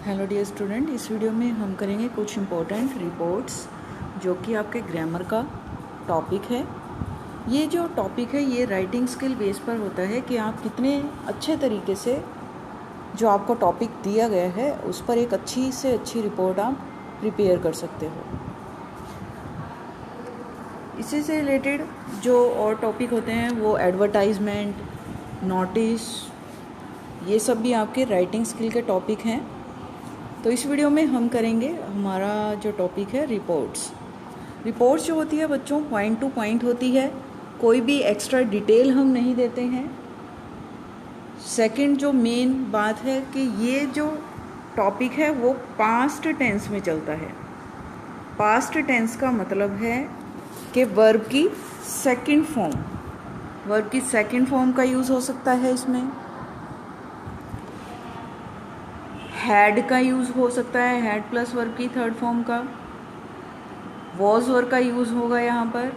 Hello dear student, इस video में हम करेंगे कुछ इम्पोर्टेंट रिपोर्ट्स जो कि आपके ग्रामर का टॉपिक है। ये जो टॉपिक है ये राइटिंग स्किल बेस पर होता है कि आप कितने अच्छे तरीके से जो आपको टॉपिक दिया गया है उस पर एक अच्छी से अच्छी रिपोर्ट आप प्रिपेयर कर सकते हो। इसी से रिलेटेड जो और टॉपिक होते हैं वो एडवर्टाइजमेंट, नोटिस, ये सब भी आपके राइटिंग स्किल के टॉपिक हैं। तो इस वीडियो में हम करेंगे हमारा जो टॉपिक है रिपोर्ट्स जो होती है बच्चों पॉइंट टू पॉइंट होती है, कोई भी एक्स्ट्रा डिटेल हम नहीं देते हैं। सेकंड जो मेन बात है कि ये जो टॉपिक है वो पास्ट टेंस में चलता है। पास्ट टेंस का मतलब है कि वर्ब की सेकंड फॉर्म का यूज़ हो सकता है। इसमें हैड का यूज़ हो सकता है, हैड प्लस वर्ब की थर्ड फॉर्म का। वॉज वर्ब का यूज़ होगा यहाँ पर।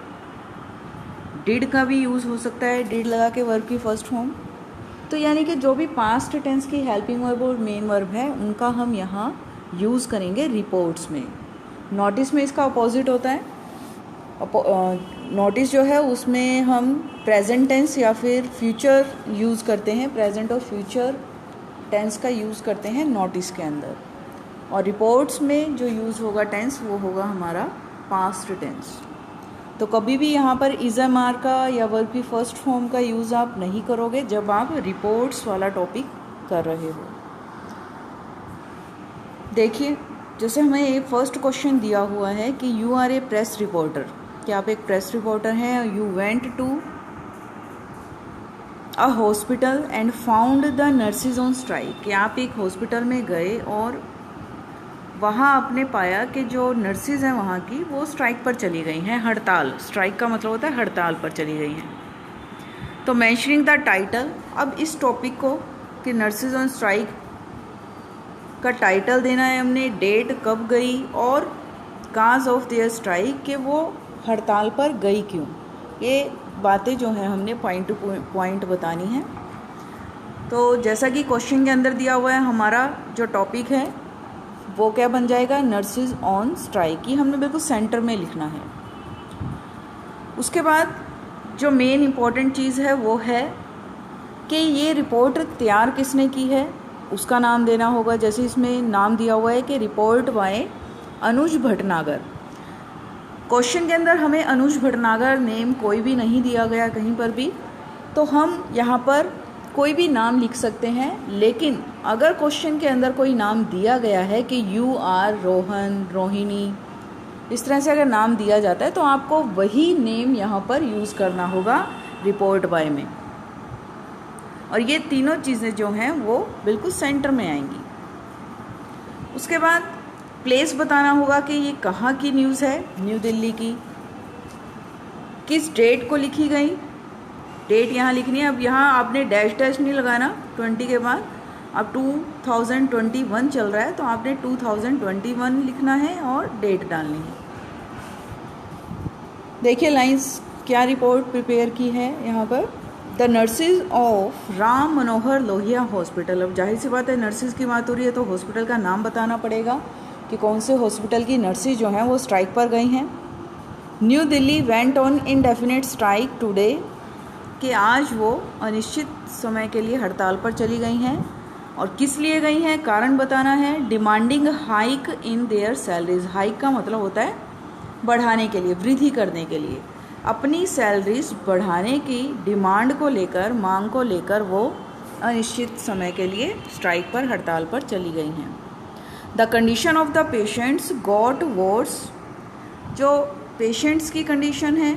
डिड का भी यूज़ हो सकता है, डिड लगा के वर्ब की फर्स्ट फॉर्म। तो यानी कि जो भी पास्ट टेंस की हेल्पिंग वर्ब और मेन वर्ब है उनका हम यहाँ यूज़ करेंगे रिपोर्ट्स में। नोटिस में इसका अपोजिट होता है। नोटिस जो है उसमें हम प्रेजेंट टेंस या फिर फ्यूचर यूज़ करते हैं, प्रेजेंट और फ्यूचर टेंस का यूज़ करते हैं नोटिस के अंदर। और रिपोर्ट्स में जो यूज़ होगा टेंस वो होगा हमारा पास्ट टेंस। तो कभी भी यहाँ पर इज़एमआर का या वर्ब की फर्स्ट फॉर्म का यूज़ आप नहीं करोगे जब आप रिपोर्ट्स वाला टॉपिक कर रहे हो। देखिए, जैसे हमें एक फर्स्ट क्वेश्चन दिया हुआ है कि you are a press reporter, कि आप एक प्रेस रिपोर्टर हैं। You went to a hospital and found the nurses on strike, कि आप एक हॉस्पिटल में गए और वहाँ आपने पाया कि जो नर्सिस हैं वहाँ की वो स्ट्राइक पर चली गई हैं। हड़ताल, स्ट्राइक का मतलब होता है हड़ताल पर चली गई हैं। तो मेंशनिंग द टाइटल, अब इस टॉपिक को कि नर्सिस ऑन स्ट्राइक का टाइटल देना है हमने, डेट कब गई और काज ऑफ देयर स्ट्राइक, कि वो हड़ताल पर गई क्यों। ये बातें जो हैं हमने पॉइंट टू पॉइंट बतानी है। तो जैसा कि क्वेश्चन के अंदर दिया हुआ है हमारा जो टॉपिक है वो क्या बन जाएगा, नर्सिस ऑन स्ट्राइक, की हमने बिल्कुल सेंटर में लिखना है। उसके बाद जो मेन इम्पॉर्टेंट चीज़ है वो है कि ये रिपोर्ट तैयार किसने की है, उसका नाम देना होगा। जैसे इसमें नाम दिया हुआ है कि report by Anuj Bhatnagar. Question के अंदर हमें अनुज भटनागर नेम कोई भी नहीं दिया गया कहीं पर भी, तो हम यहाँ पर कोई भी नाम लिख सकते हैं। लेकिन अगर क्वेश्चन के अंदर कोई नाम दिया गया है कि यू आर रोहन, रोहिणी, इस तरह से अगर नाम दिया जाता है तो आपको वही नेम यहाँ पर यूज़ करना होगा रिपोर्ट बाय में। और ये तीनों चीज़ें जो हैं वो बिल्कुल सेंटर में आएंगी। उसके बाद प्लेस बताना होगा कि ये कहाँ की न्यूज़ है, न्यू दिल्ली की। किस डेट को लिखी गई, डेट यहाँ लिखनी है। अब यहाँ आपने डैश नहीं लगाना 20 के बाद। अब 2021 चल रहा है तो आपने 2021 लिखना है और डेट डालनी है। देखिए लाइंस क्या रिपोर्ट प्रिपेयर की है यहाँ पर। The nurses of Ram Manohar Lohia hospital. अब जाहिर सी बात है नर्सिस की बात हो रही है तो हॉस्पिटल का नाम बताना पड़ेगा कि कौन से हॉस्पिटल की नर्सिस जो हैं वो स्ट्राइक पर गई हैं। New Delhi went on indefinite strike today, कि आज वो अनिश्चित समय के लिए हड़ताल पर चली गई हैं। और किस लिए गई हैं, कारण बताना है। Demanding hike in their salaries, hike का मतलब होता है बढ़ाने के लिए, वृद्धि करने के लिए। अपनी सैलरीज बढ़ाने की डिमांड को लेकर, मांग को लेकर वो अनिश्चित समय के लिए स्ट्राइक पर, हड़ताल पर चली गई हैं। The condition of the patients got verse, जो पेशेंट्स की कंडीशन है,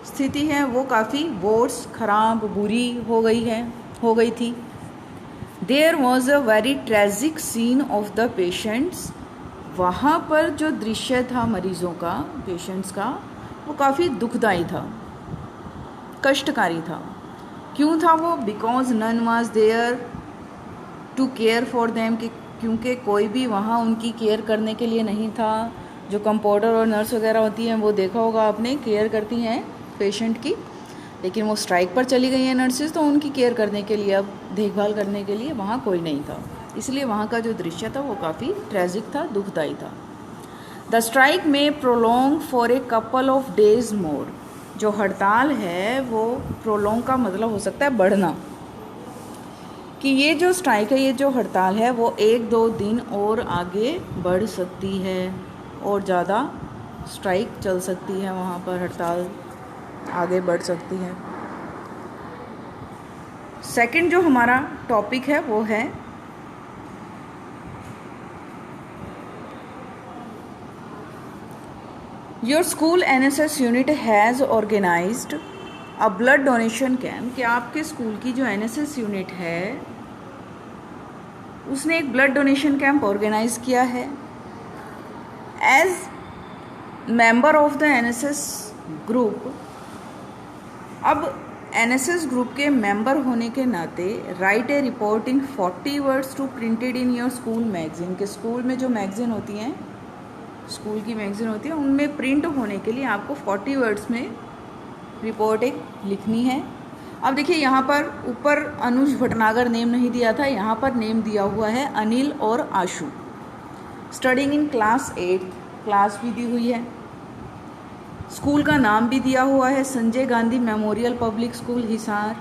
स्थिति है, वो काफ़ी वर्स, खराब, बुरी हो गई थी। There was a very tragic scene of the patients, वहाँ पर जो दृश्य था मरीजों का, पेशेंट्स का, वो काफ़ी दुखदाई था, कष्टकारी था। क्यों था वो, because none was there to care for them, क्योंकि कोई भी वहाँ उनकी केयर करने के लिए नहीं था। जो कंपाउंडर और नर्स वगैरह होती हैं वो देखा होगा आपने, केयर करती हैं पेशेंट की, लेकिन वो स्ट्राइक पर चली गई हैं नर्सेज, तो उनकी केयर करने के लिए, अब देखभाल करने के लिए वहाँ कोई नहीं था। इसलिए वहाँ का जो दृश्य था वो काफ़ी ट्रेजिक था, दुखदायी था। द स्ट्राइक में prolong for a couple of days more. जो हड़ताल है वो प्रोलोंग का मतलब हो सकता है बढ़ना, कि ये जो स्ट्राइक है, ये जो हड़ताल है वो 1-2 दिन और आगे बढ़ सकती है, और ज़्यादा स्ट्राइक चल सकती है, वहाँ पर हड़ताल आगे बढ़ सकती है। सेकंड जो हमारा टॉपिक है वो है your school NSS unit has organized a blood donation camp. कि आपके स्कूल की जो एनएसएस यूनिट है उसने एक ब्लड डोनेशन कैंप ऑर्गेनाइज किया है। As member of the NSS group, अब एनएसएस ग्रुप के मेंबर होने के नाते write a report in 40 words to printed in your school magazine. के स्कूल में जो मैगजीन होती हैं, स्कूल की मैगजीन होती है, उनमें प्रिंट होने के लिए आपको 40 वर्ड्स में रिपोर्ट एक लिखनी है। अब देखिए यहाँ पर ऊपर अनुज भटनागर नेम नहीं दिया था, यहाँ पर नेम दिया हुआ है अनिल और आशु। स्टडिंग इन क्लास 8, क्लास भी दी हुई है। स्कूल का नाम भी दिया हुआ है Sanjay Gandhi memorial public school Hisar.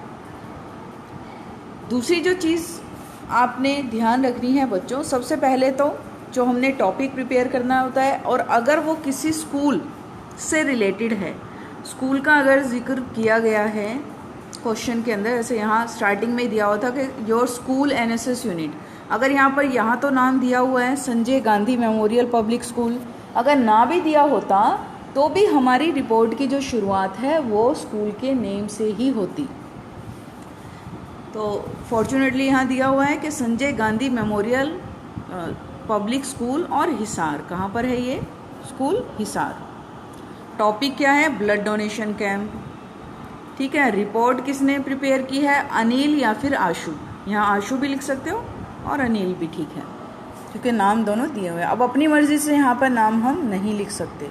दूसरी जो चीज़ आपने ध्यान रखनी है बच्चों, सबसे पहले तो जो हमने टॉपिक प्रिपेयर करना होता है, और अगर वो किसी स्कूल से रिलेटेड है, स्कूल का अगर जिक्र किया गया है क्वेश्चन के अंदर, जैसे यहाँ स्टार्टिंग में दिया हुआ था कि योर स्कूल एनएसएस यूनिट, अगर यहाँ तो नाम दिया हुआ है Sanjay Gandhi memorial public school, अगर ना भी दिया होता तो भी हमारी रिपोर्ट की जो शुरुआत है वो स्कूल के नेम से ही होती। तो फॉर्चुनेटली यहाँ दिया हुआ है कि Sanjay Gandhi memorial public school और हिसार। कहाँ पर है ये स्कूल? हिसार। टॉपिक क्या है? Blood donation camp. ठीक है। रिपोर्ट किसने प्रिपेयर की है? अनिल या फिर आशु। यहाँ आशु भी लिख सकते हो और अनिल भी ठीक है, क्योंकि नाम दोनों दिए हुए हैं। अब अपनी मर्जी से यहाँ पर नाम हम नहीं लिख सकते।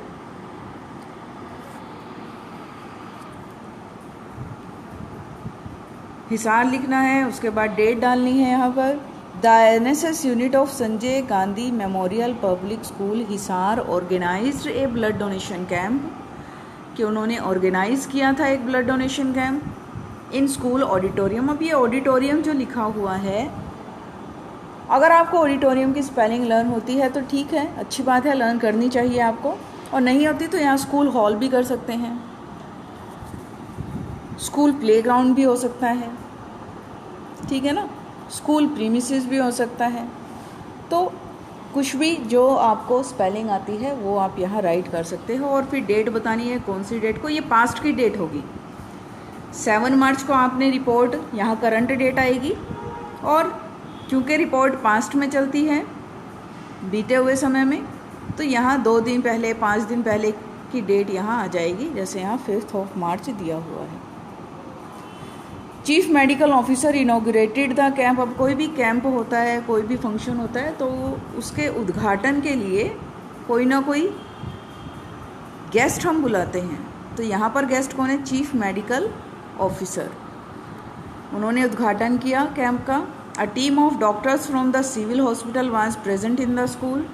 हिसार लिखना है, उसके बाद डेट डालनी है यहाँ पर। The NSS unit of Sanjay Gandhi memorial public school Hisar organized a blood donation camp, कि उन्होंने ऑर्गेनाइज किया था एक blood donation camp in school auditorium. अब ये ऑडिटोरियम जो लिखा हुआ है, अगर आपको ऑडिटोरियम की स्पेलिंग लर्न होती है तो ठीक है, अच्छी बात है, लर्न करनी चाहिए आपको, और नहीं होती तो यहाँ स्कूल हॉल भी कर सकते हैं, स्कूल प्लेग्राउंड भी हो सकता है, ठीक है ना, स्कूल प्रीमिसेस भी हो सकता है। तो कुछ भी जो आपको स्पेलिंग आती है वो आप यहाँ राइट कर सकते हो। और फिर डेट बतानी है, कौन सी डेट को, ये पास्ट की डेट होगी। 7 मार्च को आपने रिपोर्ट, यहाँ करंट डेट आएगी, और क्योंकि रिपोर्ट पास्ट में चलती है बीते हुए समय में, तो यहाँ 2 दिन पहले 5 दिन पहले की डेट यहाँ आ जाएगी, जैसे यहाँ 5 मार्च दिया हुआ है। Chief medical officer inaugurated the camp. अब कोई भी कैंप होता है, कोई भी फंक्शन होता है, तो उसके उद्घाटन के लिए कोई ना कोई गेस्ट हम बुलाते हैं। तो यहाँ पर गेस्ट कौन है? Chief medical officer. उन्होंने उद्घाटन किया कैंप का। A team of doctors from the civil hospital was present in the school.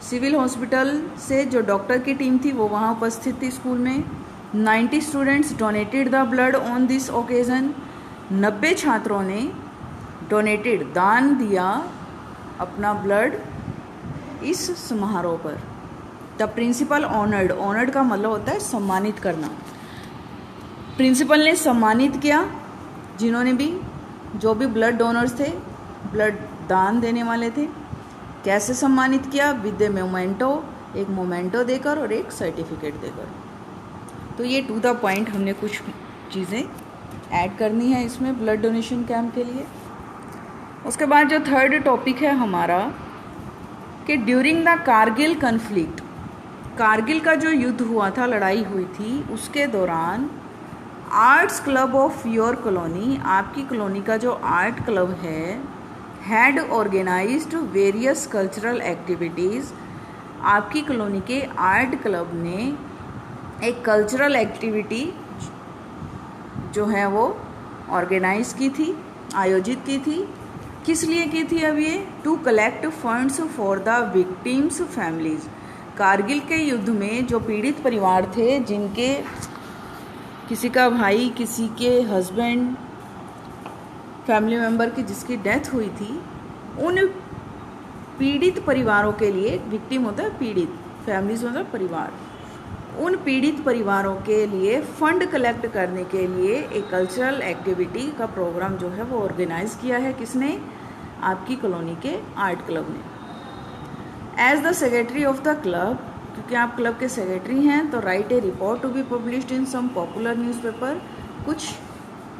Civil hospital से जो डॉक्टर की टीम थी वो वहाँ उपस्थित थी स्कूल में। 90 students donated the blood on this occasion. 90 छात्रों ने डोनेटेड, दान दिया अपना ब्लड इस समारोह पर। द प्रिंसिपल ऑनर्ड, ऑनर्ड का मतलब होता है सम्मानित करना। प्रिंसिपल ने सम्मानित किया जिन्होंने भी, जो भी ब्लड डोनर्स थे, ब्लड दान देने वाले थे। कैसे सम्मानित किया? विद ए मोमेंटो, एक मोमेंटो देकर और एक सर्टिफिकेट देकर। तो ये टू द पॉइंट हमने कुछ चीज़ें ऐड करनी है इसमें ब्लड डोनेशन कैंप के लिए। उसके बाद जो थर्ड टॉपिक है हमारा, कि during the Kargil conflict, Kargil का जो युद्ध हुआ था, लड़ाई हुई थी, उसके दौरान arts club of your colony, आपकी कॉलोनी का जो आर्ट क्लब है, had organized various cultural activities. आपकी कॉलोनी के आर्ट क्लब ने एक कल्चरल एक्टिविटी जो है वो ऑर्गेनाइज की थी, आयोजित की थी। किस लिए की थी अब ये? To collect funds for the victims families. Kargil के युद्ध में जो पीड़ित परिवार थे, जिनके किसी का भाई, किसी के हस्बैंड, फैमिली मेम्बर की जिसकी डेथ हुई थी, उन पीड़ित परिवारों के लिए, विक्टिम होता है पीड़ित, फैमिलीज मतलब परिवार, उन पीड़ित परिवारों के लिए फंड कलेक्ट करने के लिए एक कल्चरल एक्टिविटी का प्रोग्राम जो है वो ऑर्गेनाइज किया है। किसने? आपकी कॉलोनी के आर्ट क्लब ने। As the secretary of the club, क्योंकि आप क्लब के सेक्रेटरी हैं, तो write a report to be published in some popular newspaper. कुछ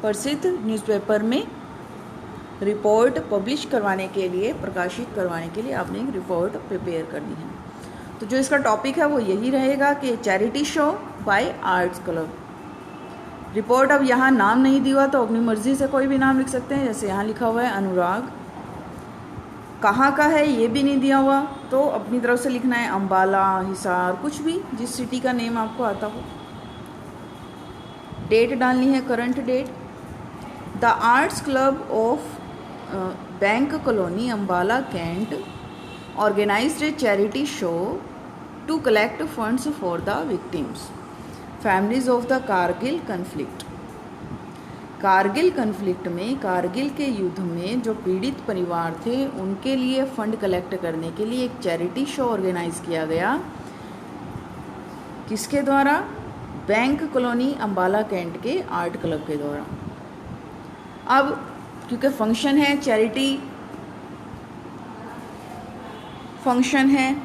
प्रसिद्ध न्यूज़पेपर में रिपोर्ट पब्लिश करवाने के लिए, प्रकाशित करवाने के लिए आपने एक रिपोर्ट प्रिपेयर करनी है। तो जो इसका टॉपिक है वो यही रहेगा कि charity show by arts club. Report अब यहाँ नाम नहीं दिया तो अपनी मर्जी से कोई भी नाम लिख सकते हैं, जैसे यहाँ लिखा हुआ है अनुराग। कहाँ का है ये भी नहीं दिया हुआ, तो अपनी तरफ से लिखना है अम्बाला, हिसार, कुछ भी जिस सिटी का नेम आपको आता हो। डेट डालनी है current date. The arts club of bank colony Ambala cantt organized a charity show to collect funds for the victims, families of the Kargil conflict. Kargil conflict में, कारगिल के युद्ध में जो पीड़ित परिवार थे उनके लिए फंड कलेक्ट करने के लिए एक चैरिटी शो ऑर्गेनाइज किया गया। किसके द्वारा? बैंक कॉलोनी अम्बाला कैंट के आर्ट क्लब के द्वारा। अब क्योंकि फंक्शन है, चैरिटी फंक्शन है,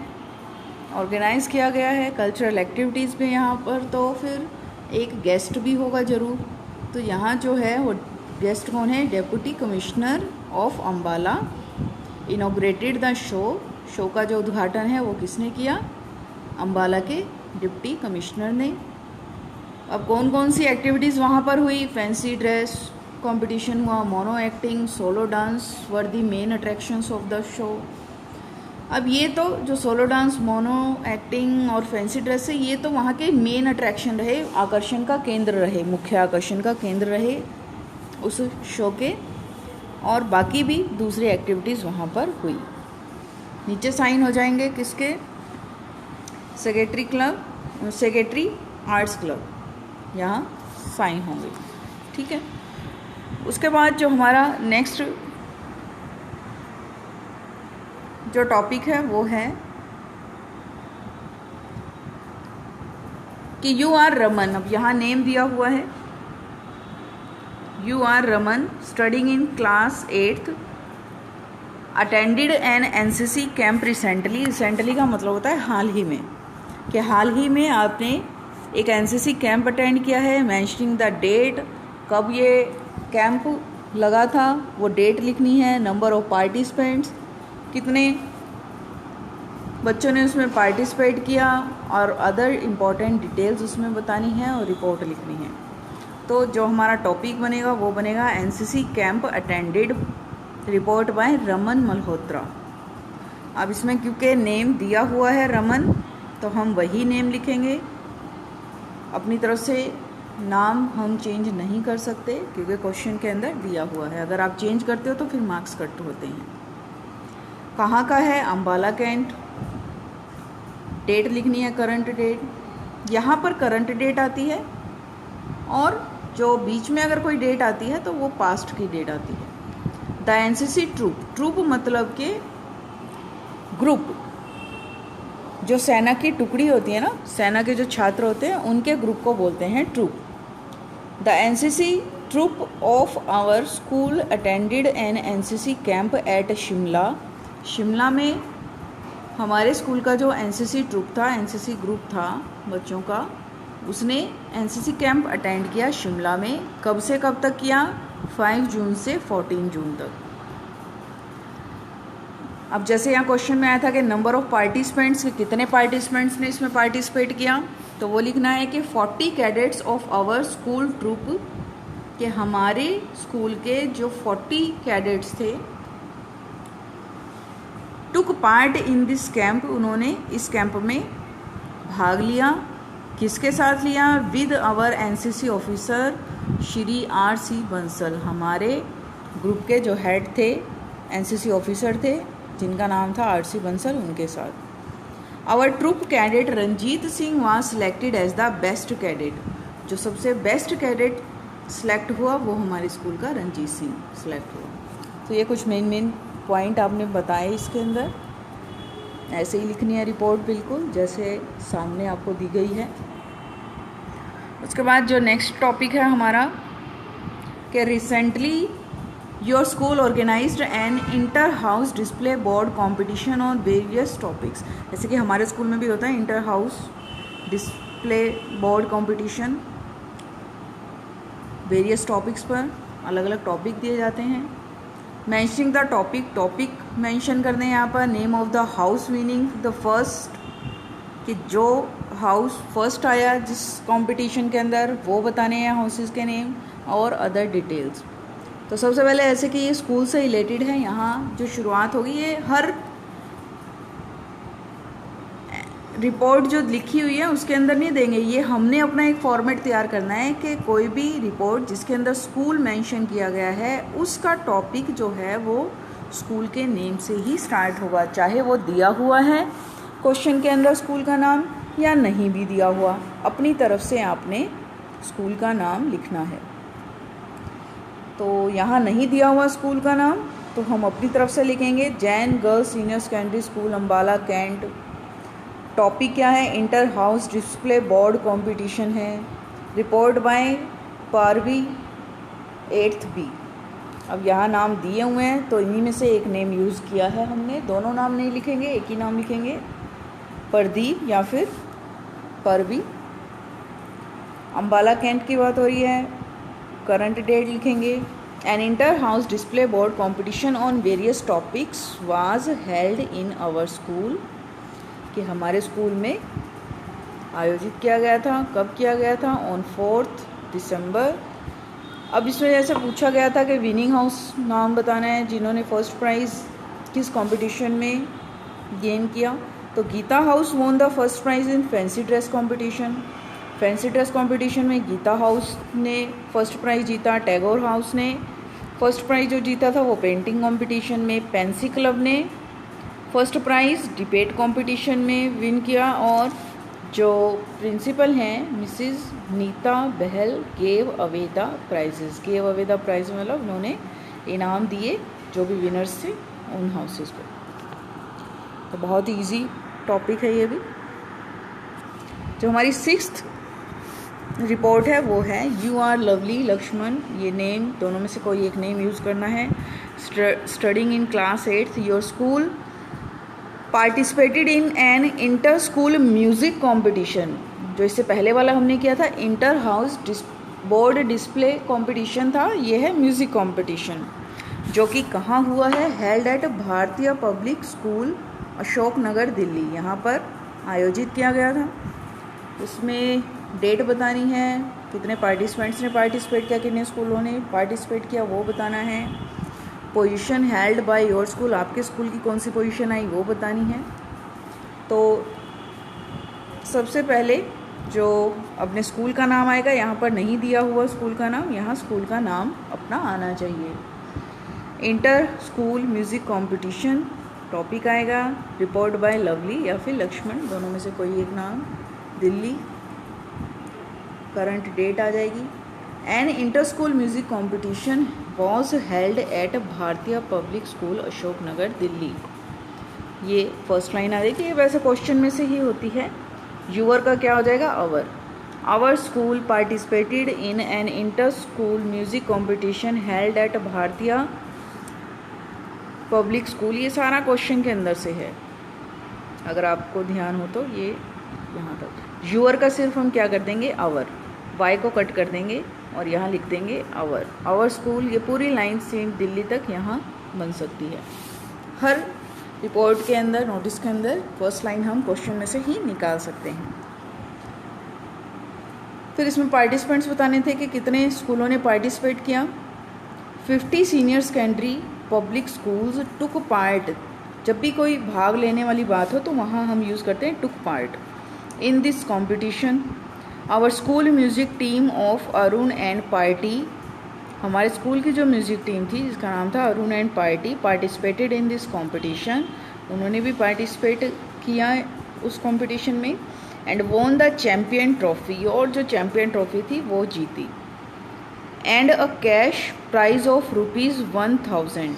ऑर्गेनाइज किया गया है, कल्चरल एक्टिविटीज़ भी यहाँ पर, तो फिर एक गेस्ट भी होगा ज़रूर। तो यहाँ जो है वो गेस्ट कौन है? Deputy commissioner of Ambala inaugurated the show. Show का जो उद्घाटन है वो किसने किया? अम्बाला के डिप्टी कमिश्नर ने। अब कौन कौन सी एक्टिविटीज़ वहाँ पर हुई? फैंसी ड्रेस कॉम्पिटिशन हुआ, mono acting, solo dance were the main attractions of the show. अब ये तो जो सोलो डांस, मोनो एक्टिंग और फैंसी ड्रेस है, ये तो वहाँ के मेन अट्रैक्शन रहे, आकर्षण का केंद्र रहे, मुख्य आकर्षण का केंद्र रहे उस शो के। और बाकी भी दूसरी एक्टिविटीज़ वहाँ पर हुई। नीचे साइन हो जाएंगे किसके? Secretary club, secretary arts club, यहाँ साइन होंगे। ठीक है। उसके बाद जो हमारा नेक्स्ट जो टॉपिक है वो है कि यू आर रमन। अब यहाँ नेम दिया हुआ है, you are Raman, studying in class 8th, attended an NCC camp recently. Recently का मतलब होता है हाल ही में, कि हाल ही में आपने एक एनसीसी कैंप अटेंड किया है। मेंशनिंग द डेट, कब ये कैंप लगा था वो डेट लिखनी है। नंबर ऑफ पार्टिसिपेंट्स, कितने बच्चों ने उसमें पार्टिसिपेट किया, और अदर इम्पॉर्टेंट डिटेल्स उसमें बतानी है और रिपोर्ट लिखनी है। तो जो हमारा टॉपिक बनेगा वो बनेगा NCC camp attended, report by Raman Malhotra. अब इसमें क्योंकि नेम दिया हुआ है रमन, तो हम वही नेम लिखेंगे। अपनी तरफ से नाम हम चेंज नहीं कर सकते क्योंकि क्वेश्चन के अंदर दिया हुआ है। अगर आप चेंज करते हो तो फिर मार्क्स कट होते हैं। कहाँ का है? अम्बाला कैंट। डेट लिखनी है करंट डेट। यहाँ पर करंट डेट आती है, और जो बीच में अगर कोई डेट आती है तो वो पास्ट की डेट आती है। द एनसीसी ट्रूप, ट्रूप मतलब के ग्रुप, जो सेना की टुकड़ी होती है ना, सेना के जो छात्र होते हैं उनके ग्रुप को बोलते हैं troop. The NCC troop of our school attended an NCC camp at Shimla. Shimla में हमारे स्कूल का जो एनसीसी ट्रूप था, एनसीसी ग्रुप था बच्चों का, उसने एनसीसी कैंप अटेंड किया शिमला में। कब से कब तक किया? 5 जून से 14 जून तक। अब जैसे यहाँ क्वेश्चन में आया था कि नंबर ऑफ पार्टिसिपेंट्स, कितने पार्टिसिपेंट्स ने इसमें पार्टिसिपेट किया, तो वो लिखना है कि 40 cadets of our school troop, कि हमारे स्कूल के जो 40 कैडेट्स थे, took part in this camp, उन्होंने इस कैंप में भाग लिया। किसके साथ लिया? With our NCC officer Shri R.C. Bansal, हमारे ग्रुप के जो हेड थे एनसीसी ऑफिसर थे जिनका नाम था आरसी बंसल, उनके साथ। Our troop cadet Ranjeet Singh was selected as the best cadet. जो सबसे बेस्ट कैडेट सिलेक्ट हुआ वो हमारे स्कूल का रंजीत सिंह सिलेक्ट हुआ। तो ये कुछ मेन पॉइंट आपने बताए इसके अंदर। ऐसे ही लिखनी है रिपोर्ट बिल्कुल जैसे सामने आपको दी गई है। उसके बाद जो नेक्स्ट टॉपिक है हमारा कि recently your school organized an inter house display board competition on various topics. जैसे कि हमारे स्कूल में भी होता है inter house display board competition, various topics पर अलग अलग टॉपिक दिए जाते हैं। मैंशनिंग द टॉपिक मेंशन करने हैं यहाँ पर। Name of the house winning the first, कि जो हाउस फर्स्ट आया जिस कंपटीशन के अंदर वो बताने हैं हाउसेस के नेम और अदर डिटेल्स। तो सबसे पहले ऐसे कि ये स्कूल से रिलेटेड है, यहाँ जो शुरुआत होगी ये हर रिपोर्ट जो लिखी हुई है उसके अंदर नहीं देंगे, ये हमने अपना एक फॉर्मेट तैयार करना है कि कोई भी रिपोर्ट जिसके अंदर स्कूल मेंशन किया गया है उसका टॉपिक जो है वो स्कूल के नेम से ही स्टार्ट होगा, चाहे वो दिया हुआ है क्वेश्चन के अंदर स्कूल का नाम या नहीं भी दिया हुआ, अपनी तरफ से आपने स्कूल का नाम लिखना है। तो यहाँ नहीं दिया हुआ स्कूल का नाम तो हम अपनी तरफ से लिखेंगे Jain girls senior secondary school Ambala cantt. Topic क्या है? Inter house display board competition है। Report by Parvi 8th B। अब यहाँ नाम दिए हुए हैं तो इन्हीं में से एक नेम यूज़ किया है हमने, दोनों नाम नहीं लिखेंगे, एक ही नाम लिखेंगे, प्रदीप या फिर परवी। अम्बाला कैंट की बात हो रही है, करंट डेट लिखेंगे। An inter house display board competition on various topics was held in our school, कि हमारे स्कूल में आयोजित किया गया था। कब किया गया था? On 4th December। अब इसमें जैसे पूछा गया था कि विनिंग हाउस नाम बताना है जिन्होंने फर्स्ट प्राइज़ किस कंपटीशन में गेन किया। तो Geeta house won the first prize in fancy dress competition. Fancy dress competition में गीता हाउस ने फर्स्ट प्राइज़ जीता। टैगोर हाउस ने फर्स्ट प्राइज़ जो जीता था वो पेंटिंग कंपटीशन में। पेंसी क्लब ने फर्स्ट प्राइज़ डिबेट कंपटीशन में विन किया। और जो प्रिंसिपल हैं Mrs Neeta Bahal gave away the prizes. Gave away the prize मतलब उन्होंने इनाम दिए जो भी विनर्स थे उन हाउसेस को। तो बहुत ही ईजी टॉपिक है ये भी। जो हमारी 6th रिपोर्ट है वो है यू आर लवली लक्ष्मण। ये नेम दोनों में से कोई एक नेम यूज़ करना है। Studying in class 8th your school participated in an inter school music competition. जो इससे पहले वाला हमने किया था inter house board display competition था, ये है म्यूज़िक कंपटीशन जो कि कहाँ हुआ है? Held at Bharatiya public school Ashok Nagar Delhi, यहाँ पर आयोजित किया गया था। उसमें डेट बतानी है, कितने पार्टिसिपेंट्स ने पार्टिसिपेट किया, कितने स्कूलों ने पार्टिसिपेट किया वो बताना है। Position held by your school, आपके स्कूल की कौन सी पोजीशन आई वो बतानी है। तो सबसे पहले जो अपने स्कूल का नाम आएगा, यहाँ पर नहीं दिया हुआ स्कूल का नाम, यहाँ स्कूल का नाम अपना आना चाहिए। Inter school music competition topic आएगा रिपोर्ट बाय लवली या फिर लक्ष्मण, दोनों में से कोई एक नाम। दिल्ली करंट डेट आ जाएगी। An inter school music competition was held at Bharatiya public school Ashok Nagar Delhi. ये फर्स्ट लाइन आ जाएगी। ये वैसे क्वेश्चन में से ही होती है। यूअर का क्या हो जाएगा? Our school participated in an inter school music competition held at Bharatiya public school. ये सारा क्वेश्चन के अंदर से है, अगर आपको ध्यान हो तो। ये यहाँ तक यूअर का सिर्फ हम क्या कर देंगे? आवर, वाई को कट कर देंगे और यहाँ लिख देंगे आवर स्कूल। ये पूरी लाइन से दिल्ली तक यहाँ बन सकती है। हर रिपोर्ट के अंदर, नोटिस के अंदर फर्स्ट लाइन हम क्वेश्चन में से ही निकाल सकते हैं। फिर इसमें पार्टिसिपेंट्स बताने थे कि कितने स्कूलों ने पार्टिसिपेट किया। 50 senior secondary public schools took part. जब भी कोई भाग लेने वाली बात हो तो वहाँ हम यूज़ करते हैं took part in this competition. Our school music team of Arun and party हमारे स्कूल की जो म्यूज़िक टीम थी जिसका नाम था Arun and party participated in this competition, उन्होंने भी पार्टिसिपेट किया उस कॉम्पिटिशन में and won the champion trophy, और जो चैम्पियन ट्रॉफी थी वो जीती, and a cash prize of ₹1000,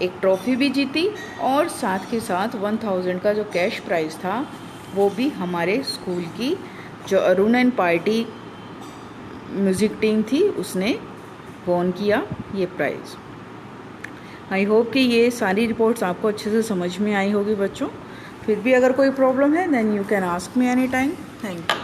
एक ट्रॉफी भी जीती और साथ के साथ 1000 का जो कैश प्राइज़ था वो भी हमारे स्कूल की जो Arun and party music team थी उसने वॉन किया ये प्राइज़। आई होप कि ये सारी रिपोर्ट्स आपको अच्छे से समझ में आई होगी बच्चों। फिर भी अगर कोई प्रॉब्लम है then you can ask me any time. Thank you.